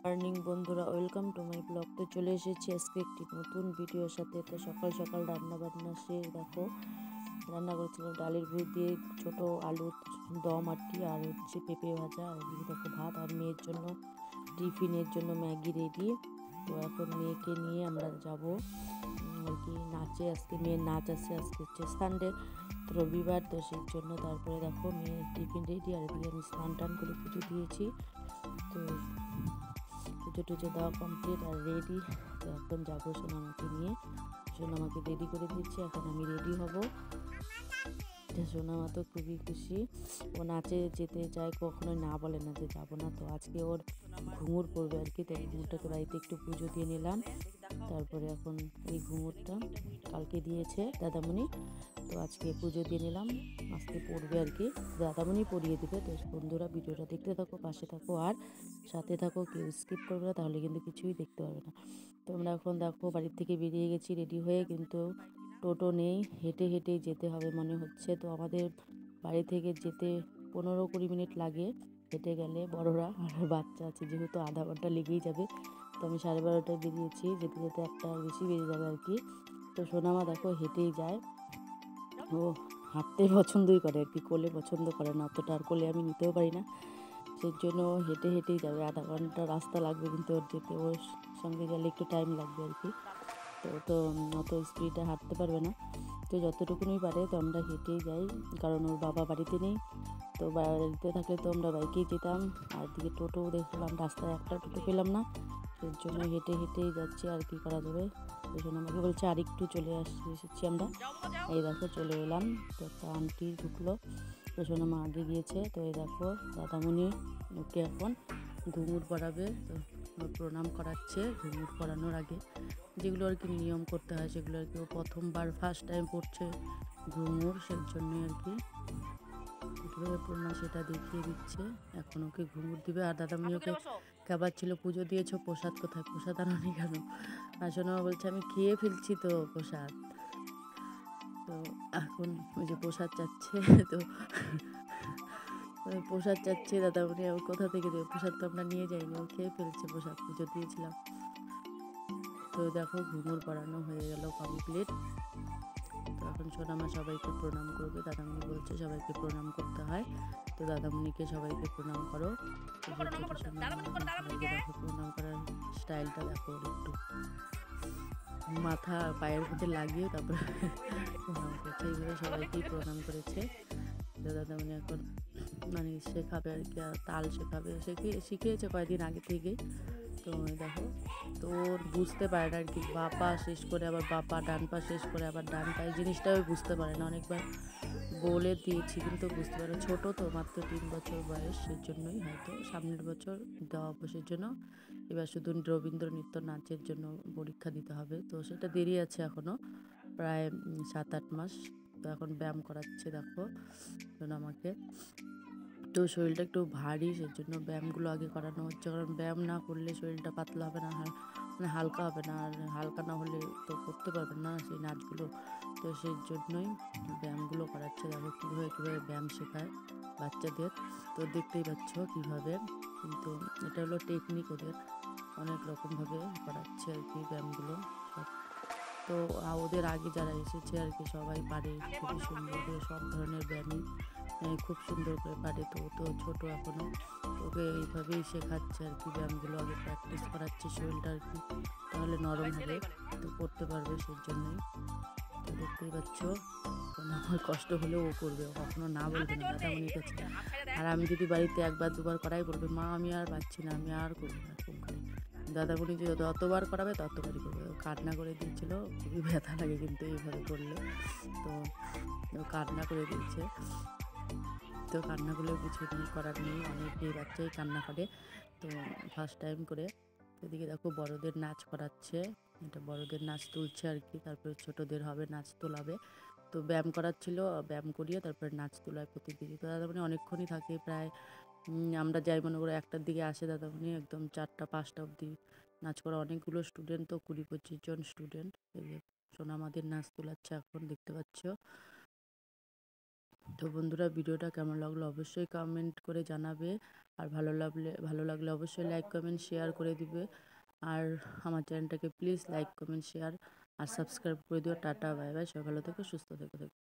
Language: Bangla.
মর্নিং বন্ধুরা, ওয়েলকাম টু মাই ব্লগ। তো চলে এসেছি আজকে একটি নতুন ভিডিওর সাথে। তো সকাল সকাল রান্না বান্না শেষ। দেখো, রান্না করেছিলাম ডালের ভুড়ি দিয়ে ছোট আলুর দম আর হচ্ছে পেঁপে ভাজা। আর এদিকে দেখো ভাত, আর মেয়ের জন্য টিফিনের জন্য ম্যাগি রেডি। তো এখন মেয়েকে নিয়ে আমরা যাব আর কি নাচে। আজকে মেয়ের নাচ আছে, আজকে হচ্ছে সানডে, তো রবিবার, তো সেই জন্য। তারপরে দেখো মেয়ের টিফিন রেডি, আর এদিকে আমি স্নান টান করে পুজো দিয়েছি। তো পুজো টুজো দেওয়া কমপ্লিট আর রেডি। তো এখন যাবো সোনামাকে নিয়ে। সোনামাকে রেডি করে দিচ্ছি, এখন আমি রেডি হব। সোনামা তো খুবই খুশি, ও নাচে যেতে চায়, কখনোই না বলে না যে যাবো না। তো আজকে ওর ঘুঙুর পড়বে আর কি, তো ঘুঙুরটাকে বাড়িতে একটু পুজো দিয়ে নিলাম। তারপরে এখন এই ঘুঙুরটা কালকে দিয়েছে দাদামণি, তো আজকে পুজো দিয়ে নিলাম, আজকে পড়বে আর কি, দাদামণি পরিয়ে দিবে। তো বন্ধুরা, ভিডিওটা দেখতে থাকো, পাশে থাকো আর সাথে থাকো, কেউ স্কিপ করবে না, তাহলে কিন্তু কিছুই দেখতে পাবে না। তো আমরা এখন দেখো বাড়ির থেকে বেরিয়ে গেছি রেডি হয়ে, কিন্তু টোটো নেই, হেঁটে হেঁটেই যেতে হবে মনে হচ্ছে। তো আমাদের বাড়ি থেকে যেতে 15-20 মিনিট লাগে হেঁটে গেলে, বড়রা, আর বাচ্চা আছে যেহেতু আধা ঘন্টা লেগেই যাবে। তো আমি 12:30টায় বেরিয়েছি, যেতে যেতে একটা বেশি বেরিয়ে যাবে আর কি। তো সোনামা দেখো হেঁটেই যায়, ও হাঁটতে পছন্দই করে আর কি, কোলে পছন্দ করে না অতটা, আর কোলে আমি নিতেও পারি না। সেই জন্য হেঁটে হেঁটেই যাবে, আধা ঘন্টা রাস্তা লাগবে, কিন্তু ওর যেতে, ওর সঙ্গে গেলে একটু টাইম লাগবে আর কি। তো তো অত স্পিডে হাঁটতে পারবে না, তো যতটুকুনই পারে। তো আমরা হেঁটেই যাই, কারণ ওর বাবা বাড়িতে নেই। তো বাড়িতে থাকলে তো আমরা বাইকেই যেতাম, আর দিকে টোটো দেখলাম রাস্তায় একটা টোটো পেলাম না, সেই জন্য হেঁটে হেঁটেই যাচ্ছি, আর কি করা যাবে। সেই জন্য আমাকে বলছে আর একটু চলে এসেছি আমরা, এই দেখো চলে এলাম। তো একটা আন্টি ঢুকলো, তো সোনামা আগে গিয়েছে। তো এই দেখো দাদামণি ওকে এখন ঘুঙুর পরাবে, তো প্রণাম করাচ্ছে ঘুঙুর পরানোর আগে, যেগুলো আর কি নিয়ম করতে হয় সেগুলো আর কি। ও প্রথমবার ফার্স্ট টাইম পড়ছে ঘুঙুর, সেই জন্যই আর কি কীভাবে প্রণাম সেটা দেখিয়ে দিচ্ছে। এখন ওকে ঘুঙুর দিবে, আর দাদামণি ওকে খাবার ছিল, পুজো দিয়েছো, প্রসাদ কোথায়, প্রসাদ আনোনি কেন? আর সোনামা বলছে আমি খেয়ে ফেলছি তো প্রসাদ। তো এখন ওই যে প্রসাদ চাচ্ছে, তো প্রসাদ চাচ্ছে দাদামণি, ও কোথা থেকে দেবে প্রসাদ, তো আমরা নিয়ে যাইনি, ও খেয়ে ফেলছে প্রসাদ, পুজো দিয়েছিলাম। তো দেখো ঘুঙুর পরানো হয়ে গেল কমপ্লিট। তো এখন সোনামা সবাইকে প্রণাম করবে, দাদামণি বলছে সবাইকে প্রণাম করতে হয়, তো দাদামণিকে সবাইকে প্রণাম করো। তো সবাইকে দেখো প্রণাম করার স্টাইলটা দেখো, একটু মাথা পায়ের মধ্যে লাগিয়ে তারপর প্রণাম করছে, এইভাবে সবাইকেই প্রণাম করেছে। তো দাদামণি এখন মানে শেখাবে আর কি, তাল শেখাবে, শিখিয়েছে কয়েকদিন আগে থেকেই। তো দেখো, তো ওর বুঝতে পারে না আর কি, বাঁ পা শেষ করে আবার বাঁ পা, ডান পা শেষ করে আবার ডান পা, এই জিনিসটাও বুঝতে পারে না। অনেকবার বলে দিয়েছি কিন্তু বুঝতে পারে, ছোটো তো, মাত্র 3 বছর বয়স, সেই জন্যই হয়তো সামনের বছর দেওয়া অবশ্যের জন্য, এবার শুধু রবীন্দ্র নৃত্য নাচের জন্য পরীক্ষা দিতে হবে, তো সেটা দেরি আছে এখনও, প্রায় 7-8 মাস। তো এখন ব্যায়াম করাচ্ছে দেখো আমাকে, তো শরীরটা একটু ভারী, সেই জন্য ব্যায়ামগুলো আগে করানো হচ্ছে, কারণ ব্যায়াম না করলে শরীরটা পাতলা হবে না, মানে হালকা হবে না, আর হালকা না হলে তো করতে পারবেন না সেই নাচগুলো। তো সেই জন্যই ব্যায়ামগুলো করাচ্ছে, দেখো কীভাবে কীভাবে ব্যায়াম শেখায় বাচ্চাদের। তো দেখতেই পাচ্ছ কীভাবে, কিন্তু এটা হলো টেকনিক, ওদের অনেক রকমভাবে করাচ্ছে আর কি ব্যায়ামগুলো সব। তো ওদের আগে যারা এসেছে আর কি সবাই পারে খুবই সুন্দর করে সব ধরনের ব্যায়ামই খুব সুন্দর করে পারে। তো তো ছোটো এখনও, ওকে এইভাবেই শেখাচ্ছে আর কি, ব্যায়ামগুলো আগে প্র্যাকটিস করাচ্ছে শরীরটা আর কি, তাহলে নরম হবে, তো করতে পারবে, সেই জন্যই। তো দেখতেই পাচ্ছ, আমার কষ্ট হলেও ও করবে, ও কখনো না বলবে না দাদামণির কাছে। আর আমি যদি বাড়িতে একবার দুবার করাই, বলবে মা আমি আর পাচ্ছি না, আমি আর করবো না, এরকম করে। দাদামণি যে যতবার করাবে ততবারই করবে। ও কান্না করে দিয়েছিল, খুবই ব্যথা লাগে কিন্তু এইভাবে করলে, তো ও কান্না করে দিয়েছে। তো কান্নাগুলো কিছু নেই, করার নেই, অনেক মেয়ে বাচ্চাই কান্না করে, তো ফার্স্ট টাইম করে। এদিকে দেখো বড়দের নাচ করাচ্ছে, এটা বড়দের নাচ তুলছে আর কি, তারপরে ছোটদের হবে নাচ তোলাবে। তো ব্যায়াম করাচ্ছিল, ব্যায়াম করিয়ে তারপরে নাচ তোলায় প্রতিদিনই। তো দাদামণি অনেকক্ষণই থাকে, প্রায় আমরা যাই মনে করে 1টার দিকে আসে দাদামণি, একদম 4টা-5টা অবধি নাচ করা, অনেকগুলো স্টুডেন্ট, তো 20-25 জন স্টুডেন্ট। এই যে সোনামাদের নাচ তোলাচ্ছে এখন, দেখতে পাচ্ছ। তো বন্ধুরা, ভিডিওটা কেমন লাগলো অবশ্যই কমেন্ট করে জানাবে, আর ভালো লাগলে অবশ্যই লাইক কমেন্ট শেয়ার করে দিবে। আর আমার চ্যানেলটাকে প্লিজ লাইক কমেন্ট শেয়ার আর সাবস্ক্রাইব করে দিও। টাটা বাই বাই, সবাই ভালো থেকো, সুস্থ থেকো।